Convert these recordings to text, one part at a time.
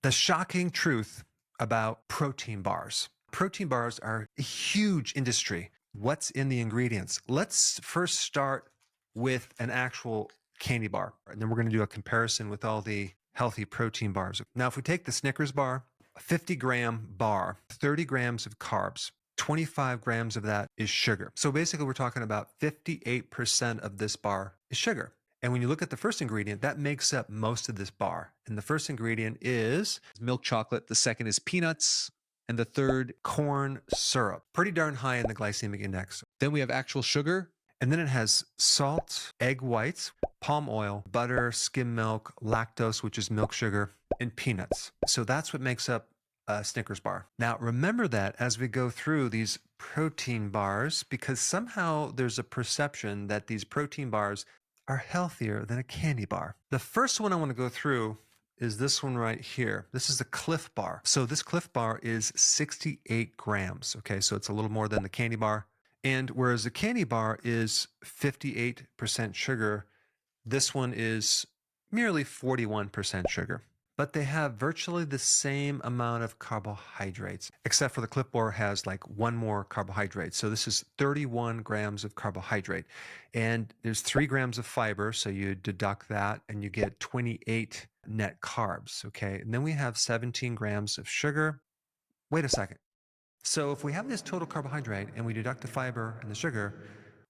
The shocking truth about protein bars. Protein bars are a huge industry. What's in the ingredients? Let's first start with an actual candy bar, and then we're going to do a comparison with all the healthy protein bars. Now, if we take the Snickers bar, a 50-gram bar, 30 grams of carbs, 25 grams of that is sugar. So basically, we're talking about 58% of this bar is sugar. And when you look at the first ingredient, that makes up most of this bar. And the first ingredient is milk chocolate. The second is peanuts. And the third, corn syrup. Pretty darn high in the glycemic index. Then we have actual sugar. And then it has salt, egg whites, palm oil, butter, skim milk, lactose, which is milk sugar, and peanuts. So that's what makes up a Snickers bar. Now, remember that as we go through these protein bars, because somehow there's a perception that these protein bars are healthier than a candy bar. The first one I want to go through is this one right here. This is the CLIF bar. So this CLIF bar is 68 grams. Okay, so it's a little more than the candy bar. And whereas the candy bar is 58% sugar, this one is merely 41% sugar. But they have virtually the same amount of carbohydrates, except for the CLIF bar has like one more carbohydrate. So this is 31 grams of carbohydrate. And there's 3 grams of fiber, so you deduct that and you get 28 net carbs, okay? And then we have 17 grams of sugar. Wait a second. So if we have this total carbohydrate and we deduct the fiber and the sugar,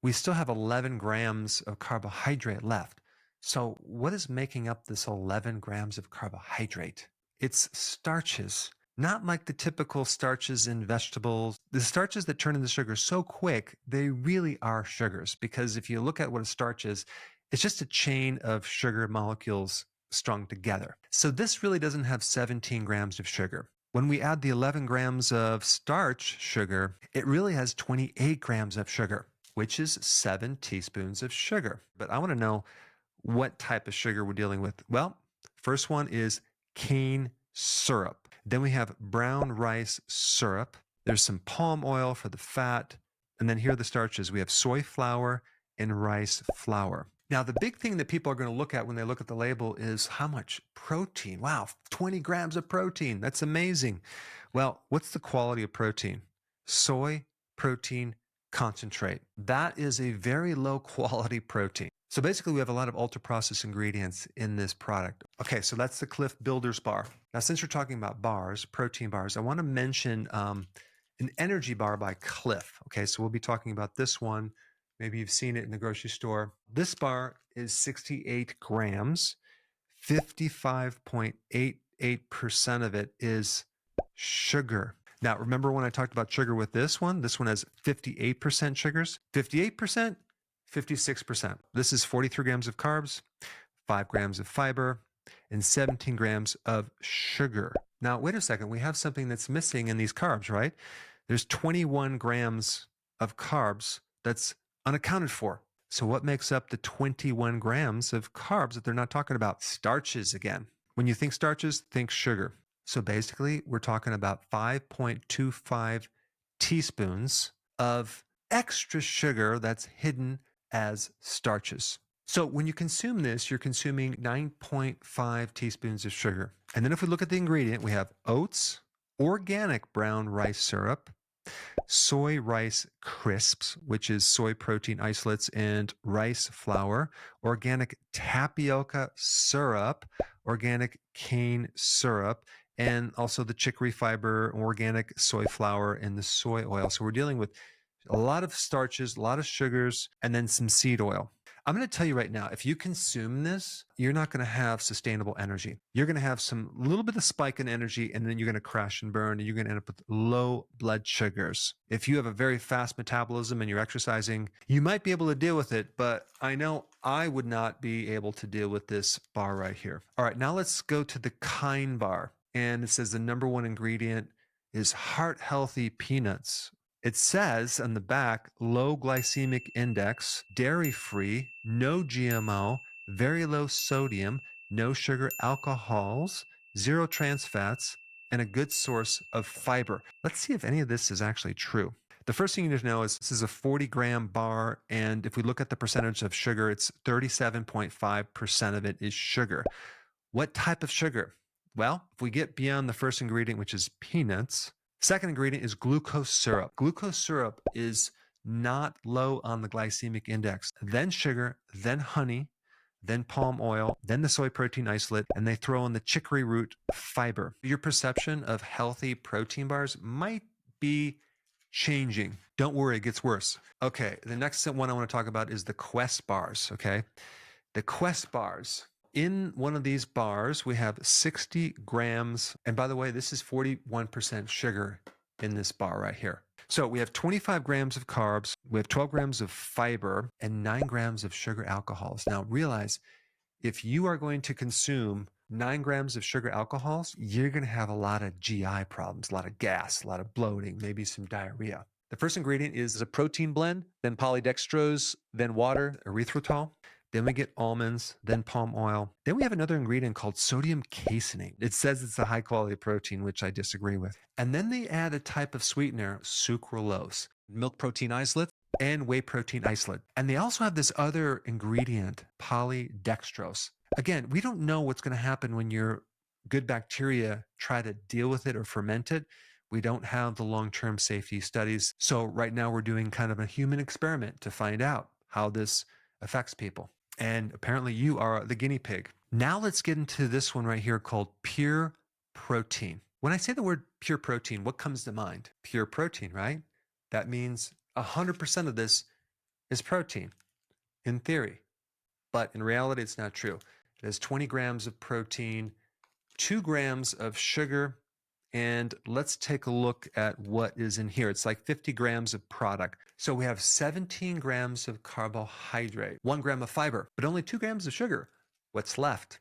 we still have 11 grams of carbohydrate left. So what is making up this 11 grams of carbohydrate? It's starches, not like the typical starches in vegetables. The starches that turn into sugar so quick, they really are sugars, because if you look at what a starch is, it's just a chain of sugar molecules strung together. So this really doesn't have 17 grams of sugar. When we add the 11 grams of starch sugar, it really has 28 grams of sugar, which is 7 teaspoons of sugar. But I want to know what type of sugar we're dealing with. Well, first one is cane syrup. Then we have brown rice syrup. There's some palm oil for the fat. And then here are the starches. We have soy flour and rice flour. Now, the big thing that people are going to look at when they look at the label is how much protein. Wow, 20 grams of protein. That's amazing. Well, what's the quality of protein? Soy protein concentrate. That is a very low quality protein. So basically, we have a lot of ultra-processed ingredients in this product. Okay, so that's the CLIF Builder's bar. Now, since we're talking about bars, protein bars, I want to mention an energy bar by CLIF. Okay, so we'll be talking about this one. Maybe you've seen it in the grocery store. This bar is 68 grams. 55.88% of it is sugar. Now, remember when I talked about sugar with this one? This one has 58% sugars. 58%, 56%. This is 43 grams of carbs, 5 grams of fiber, and 17 grams of sugar. Now, wait a second. We have something that's missing in these carbs, right? There's 21 grams of carbs that's unaccounted for. So what makes up the 21 grams of carbs that they're not talking about? Starches again. When you think starches, think sugar. So basically, we're talking about 5.25 teaspoons of extra sugar that's hidden as starches. So when you consume this, you're consuming 9.5 teaspoons of sugar. And then if we look at the ingredient, we have oats, organic brown rice syrup, soy rice crisps, which is soy protein isolates and rice flour, organic tapioca syrup, organic cane syrup, and also the chicory fiber, organic soy flour, and the soy oil. So we're dealing with a lot of starches, a lot of sugars, and then some seed oil. I'm going to tell you right now, if you consume this, you're not going to have sustainable energy. You're going to have some little bit of spike in energy, and then you're going to crash and burn, and you're going to end up with low blood sugars. If you have a very fast metabolism and you're exercising, you might be able to deal with it, but I know I would not be able to deal with this bar right here. All right, now let's go to the Kind bar. And it says the number one ingredient is heart healthy peanuts. It says on the back, low glycemic index, dairy-free, no GMO, very low sodium, no sugar alcohols, 0 trans fats, and a good source of fiber. Let's see if any of this is actually true. The first thing you need to know is this is a 40-gram bar, and if we look at the percentage of sugar, it's 37.5% of it is sugar. What type of sugar? Well, if we get beyond the first ingredient, which is peanuts, second ingredient is glucose syrup. Glucose syrup is not low on the glycemic index. Then sugar, then honey, then palm oil, then the soy protein isolate, and they throw in the chicory root fiber. Your perception of healthy protein bars might be changing. Don't worry, it gets worse. Okay, the next one I want to talk about is the Quest bars, okay? The Quest bars. In one of these bars, we have 60 grams. And by the way, this is 41% sugar in this bar right here. So we have 25 grams of carbs, we have 12 grams of fiber, and 9 grams of sugar alcohols. Now realize, if you are going to consume 9 grams of sugar alcohols, you're going to have a lot of GI problems, a lot of gas, a lot of bloating, maybe some diarrhea. The first ingredient is a protein blend, then polydextrose, then water, erythritol. Then we get almonds, then palm oil. Then we have another ingredient called sodium caseinate. It says it's a high quality protein, which I disagree with. And then they add a type of sweetener, sucralose, milk protein isolate, and whey protein isolate. And they also have this other ingredient, polydextrose. Again, we don't know what's going to happen when your good bacteria try to deal with it or ferment it. We don't have the long-term safety studies. So right now we're doing kind of a human experiment to find out how this affects people. And apparently you are the guinea pig. Now let's get into this one right here called pure protein. When I say the word pure protein, what comes to mind? Pure protein, right? That means 100% of this is protein in theory, but in reality, it's not true. It has 20 grams of protein, 2 grams of sugar, and let's take a look at what is in here. It's like 50 grams of product. So we have 17 grams of carbohydrate, 1 gram of fiber, but only 2 grams of sugar. What's left?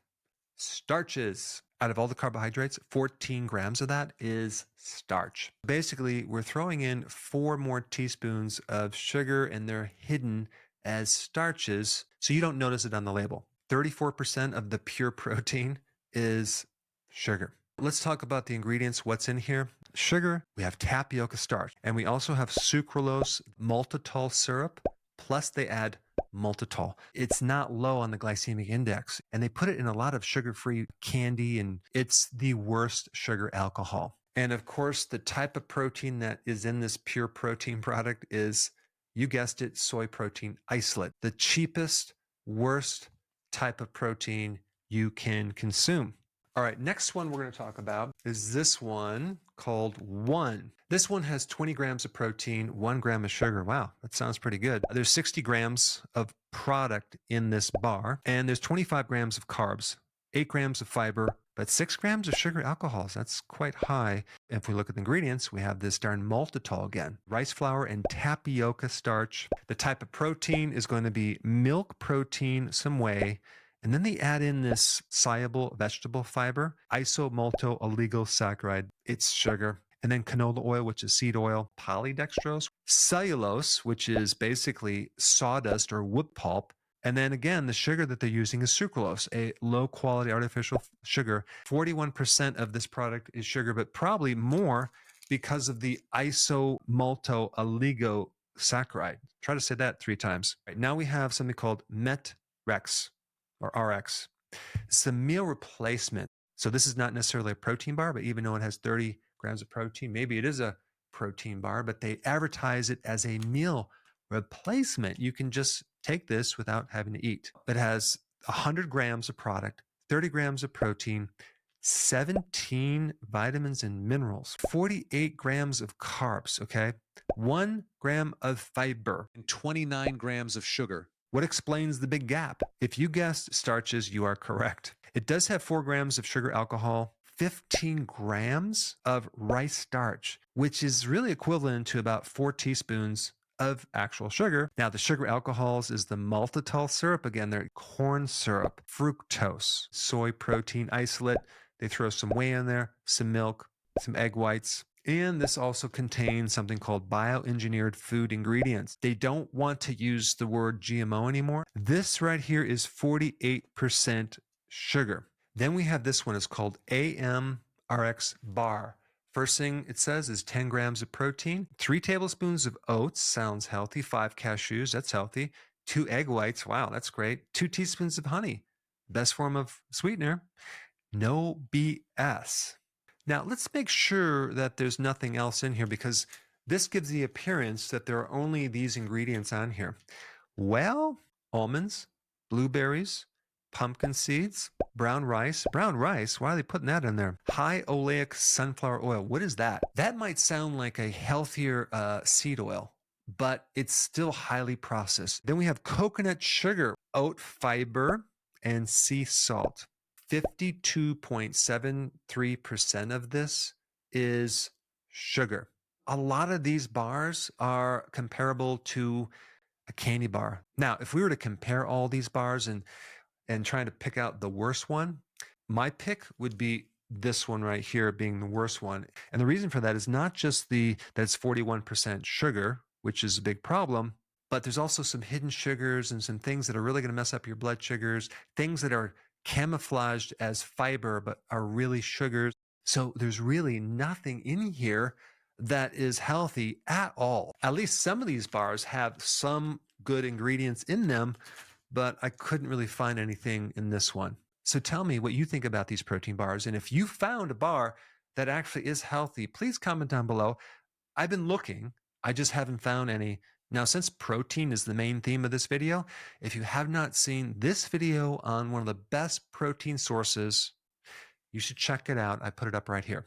Starches. Out of all the carbohydrates, 14 grams of that is starch. Basically, we're throwing in 4 more teaspoons of sugar, and they're hidden as starches, so you don't notice it on the label. 34% of the pure protein is sugar. Let's talk about the ingredients, what's in here. Sugar, we have tapioca starch, and we also have sucralose, maltitol syrup, plus they add maltitol. It's not low on the glycemic index, and they put it in a lot of sugar-free candy, and it's the worst sugar alcohol. And of course, the type of protein that is in this pure protein product is, you guessed it, soy protein isolate, the cheapest, worst type of protein you can consume. All right, next one we're going to talk about is this one called One. This one has 20 grams of protein, 1 gram of sugar. Wow, that sounds pretty good. There's 60 grams of product in this bar, and there's 25 grams of carbs, 8 grams of fiber, but 6 grams of sugar alcohols. That's quite high. If we look at the ingredients, we have this darn maltitol again, rice flour and tapioca starch. The type of protein is going to be milk protein, some whey, and then they add in this soluble vegetable fiber, isomalto-oligosaccharide. It's sugar. And then canola oil, which is seed oil, polydextrose, cellulose, which is basically sawdust or wood pulp. And then again, the sugar that they're using is sucralose, a low quality artificial sugar. 41% of this product is sugar, but probably more because of the isomalto-oligosaccharide. Try to say that 3 times. Right, now we have something called MET-REX or RX. It's a meal replacement. So this is not necessarily a protein bar, but even though it has 30 grams of protein, maybe it is a protein bar, but they advertise it as a meal replacement. You can just take this without having to eat. It has 100 grams of product, 30 grams of protein, 17 vitamins and minerals, 48 grams of carbs, okay? 1 gram of fiber, and 29 grams of sugar. What explains the big gap? If you guessed starches, you are correct. It does have 4 grams of sugar alcohol, 15 grams of rice starch, which is really equivalent to about 4 teaspoons of actual sugar. Now, the sugar alcohols is the maltitol syrup. Again, they're corn syrup, fructose, soy protein isolate. They throw some whey in there, some milk, some egg whites. And this also contains something called bioengineered food ingredients. They don't want to use the word GMO anymore. This right here is 48% sugar. Then we have this one. It's called AMRX bar. First thing it says is 10 grams of protein, 3 tablespoons of oats, sounds healthy, 5 cashews, that's healthy, 2 egg whites, wow, that's great, 2 teaspoons of honey, best form of sweetener, No BS. Now, let's make sure that there's nothing else in here because this gives the appearance that there are only these ingredients on here. Well, almonds, blueberries, pumpkin seeds, brown rice. Brown rice? Why are they putting that in there? High oleic sunflower oil. What is that? That might sound like a healthier seed oil, but it's still highly processed. Then we have coconut sugar, oat fiber, and sea salt. 52.73% of this is sugar. A lot of these bars are comparable to a candy bar. Now, if we were to compare all these bars and trying to pick out the worst one, my pick would be this one right here being the worst one. And the reason for that is not just that it's 41% sugar, which is a big problem, but there's also some hidden sugars and some things that are really going to mess up your blood sugars, things that are camouflaged as fiber but are really sugars. So there's really nothing in here that is healthy at all. At least some of these bars have some good ingredients in them, but I couldn't really find anything in this one. So tell me what you think about these protein bars. And if you found a bar that actually is healthy, please comment down below. I've been looking, I just haven't found any. Now, since protein is the main theme of this video, if you have not seen this video on one of the best protein sources, you should check it out. I put it up right here.